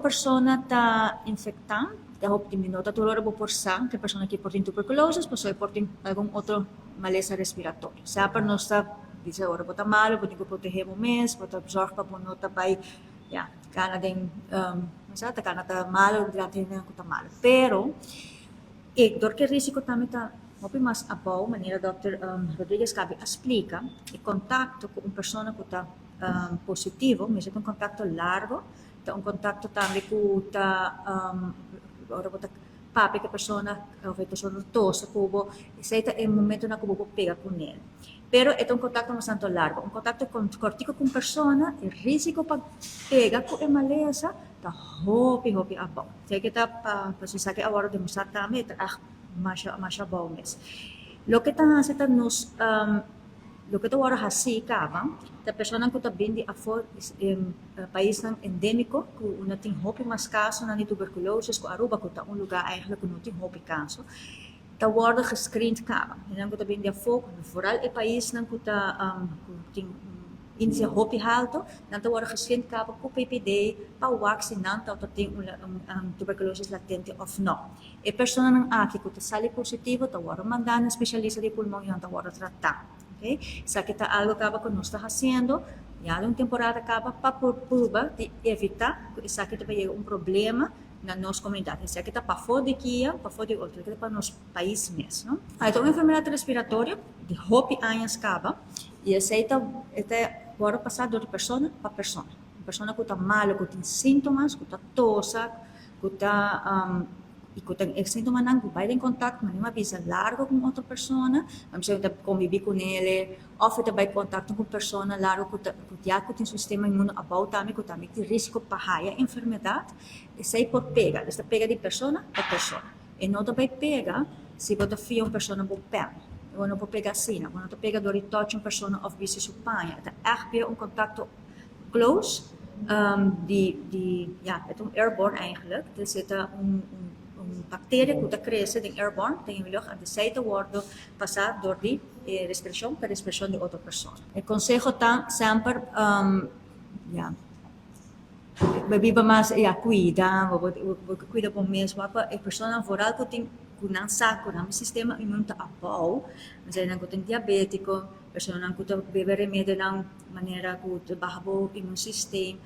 persona está infectada, minota tulor por sang, que persona que porta tuberculosis, pues hoy porta algún otro maleza respiratorio. Sea para no estar, dice ahora, bota malo, bota que proteger o mês, bota absorbe para não estar vai, ya, kana den, sabe, kana tá malo, durante que tá malo. Pero, dor que risco também tá, muito mais abau, maneira Dr. Rodrigues Cabe explica, e contato com uma pessoa que está positivo, mas é um contato largo, tá um contato também com tá ora bota papi que persona pessoa tosa cubo esse é o momento na cubo pega com ele pero é um contato bastante largo um contato cortico com persona o risco para pega com a maleza tá hopi abau sei que tá para se sabe agora demonstrar também tá mais bom mesmo lo que tá hacendo nos lo que agora assim acaba a pessoa que está bem de afora país endêmico que não tem hope mais caso na tuberculose que Aruba que está lugar eigenlijk que não tem hope caso está agora gescreend acaba e não está bem de afora vooral é país que está tem índice hope alto não está agora gescreend acaba com PPD para vacinar então tem tuberculose latente ou não e pessoa não aqui que está sali positivo está agora mandando especialista de pulmão e está agora tratar. Okay? Isso aqui está algo que nós estamos fazendo, já uma temporada acaba para provar de evitar que isso aqui vai um problema na nossa comunidade. Isso aqui está para fora de Kia, para fora de outro, aqui para nosso país mesmo. Então, uma enfermidade respiratória de hope anos acaba e essa está agora passar de pessoa para pessoa. Uma pessoa que está mal, que tem sintomas, que está tosa, que está e que tem sintoma não vai em contato, mas não avisa largo com outra pessoa, vamos dizer, conviver com ele, ou vai em contato com pessoa largo que já tem um sistema imune abau também, que também tem risco para a enfermidade, e sai por pega, esta pega de pessoa a pessoa. E não vai pegar se você fia uma pessoa no pé, ou não pode pegar assim, quando você pega do toque uma pessoa ou visse sua panha, é um contato close, é um airborne eigenlijk, dus é bactéria que cresce em airborne, tem melhor a receita guardo passar dor de respiração para respiração de outra pessoa. O conselho está sempre bebiba mais cuida bom mesmo a pessoa voral que tem que não saco não sistema imune tá abau mas aí não tem diabético pessoa não que bebe remédio não maneira que baixa o immune sistema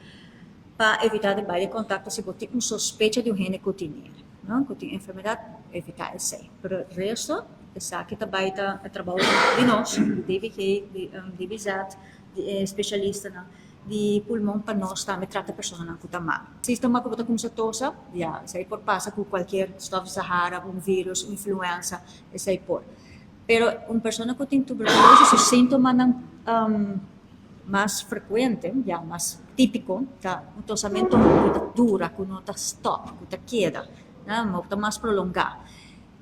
para evitar de baile contato se você tem suspeita de gene que tem não que tem enfermidade evitar isso aí pero resto essa que também tá trabalho de nós DVK de Bizat de especialista na de pulmão para nós também trata a pessoa que está mal. Se está mal com a tosa, já, isso aí por passa com qualquer estado Sahara, um vírus, influenza, isso aí por. Pero uma pessoa que tem tuberculose, o síntoma não mais frequente, já mais típico, tá, um tosamento que está dura, que não está stop, que está queda, não está mais prolongado.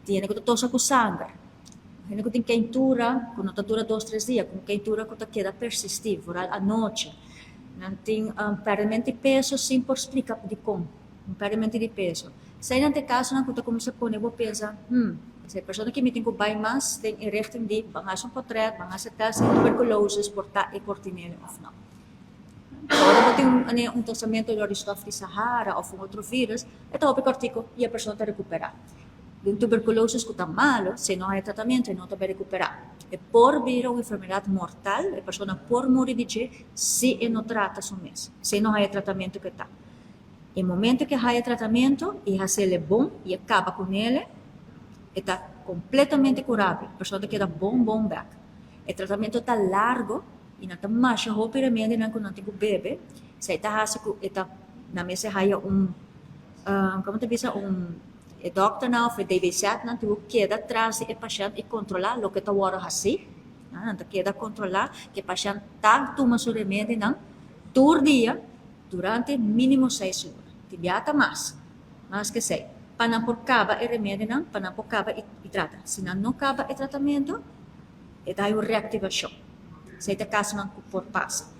Tem que tosa com sangue. Tem que tem quentura, que não está dura 2-3 dias, com quentura que está queda persistir, oral à noite. Não tem perdimento de peso, sim, por explicar de como. Perdimento de peso. Se aí não tem caso, não está começando a pôr, eu vou pensar, se a pessoa que me tem que vai mais, tem richting de, van a ser um portret, van a ser teste de tuberculose, portar e cortinele ou não. Agora, tem um tratamento do estofo de Sahara ou um outro vírus, então o cortico e a pessoa está recuperar. De tuberculose que está malo, se não há tratamento, não está bem recuperar. E por vir uma enfermidade mortal, a pessoa por morrer de se não trata isso mesmo, se não há tratamento que está. E no momento que há tratamento, e a ele bom, e acaba com ele, está completamente curável. A pessoa queda bom back. O tratamento está largo, e não está mais o remédio não tem que beber. Se está na mesa há como te diz, o doctor não foi devisado não tem que atrás do paciente e controlar o que está agora assim não tem que controlar que o paciente está tomando seu remédio não todo dia durante mínimo 6 horas tibiata mais que 6 para não por caba o remédio não para não por caba e trata se não acaba o tratamento dá uma reativação se está caso não por passa